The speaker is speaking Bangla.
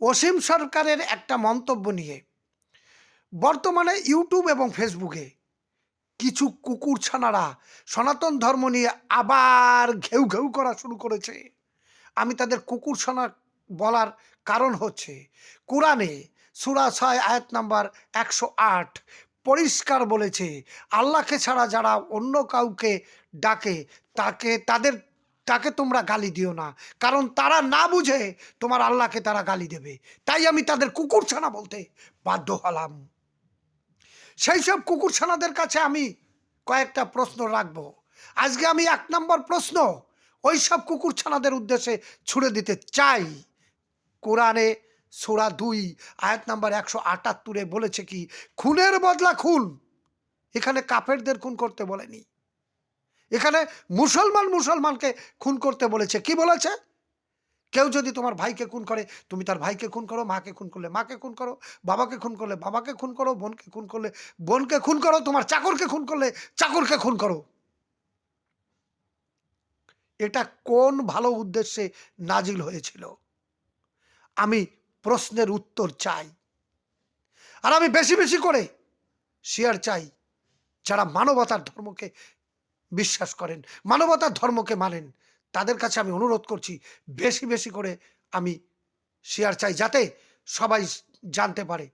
অসীম সরকারের একটা মন্তব্য নিয়ে বর্তমানে ইউটিউব এবং ফেসবুকে কিছু কুকুরছানারা সনাতন ধর্ম নিয়ে আবার ঘেউ ঘেউ করা শুরু করেছে। আমি তাদের কুকুরছানা বলার কারণ হচ্ছে, কোরআনে সূরা ৬ আয়াত নাম্বার ১০৮ পরিষ্কার বলেছে, আল্লাহকে ছাড়া যারা অন্য কাউকে ডাকে তাকে তোমরা গালি দিও না, কারণ তারা না বুঝে তোমার আল্লাহকে তারা গালি দেবে। তাই আমি তাদের কুকুরছানা বলতে বাধ্য হলাম। সেই সব কুকুরছানাদের কাছে আমি কয়েকটা প্রশ্ন রাখবো। আজকে আমি ১ নম্বর প্রশ্ন ওই সব কুকুরছানাদের উদ্দেশ্যে ছুড়ে দিতে চাই। কোরআনে সূরা ২ আয়াত নাম্বার ১৭৮ বলেছে কি, খুনের বদলা খুন। এখানে কাফেরদের খুন করতে বলেনি, এখানে মুসলমানকে খুন করতে বলেছে। কি বলেছে? কেউ যদি তোমার ভাইকে খুন করে, তুমি তার ভাইকে খুন করো। মাকে খুন করলে মাকে খুন করো, বাবাকে খুন করলে বাবাকে খুন করো, বোনকে খুন করলে বোনকে খুন করো, তোমার চাকরকে খুন করলে চাকরকে খুন করো। এটা কোন ভালো উদ্দেশ্যে নাজিল হয়েছিল? আমি প্রশ্নের উত্তর চাই। আর আমি বেশি বেশি করে শেয়ার চাই যারা মানবতার ধর্মকে বিশ্বাস করেন, মানবতার ধর্মকে মানেন। তাদের কাছে আমি অনুরোধ করছি, বেশি বেশি করে আমি শেয়ার চাই, যাতে সবাই জানতে পারে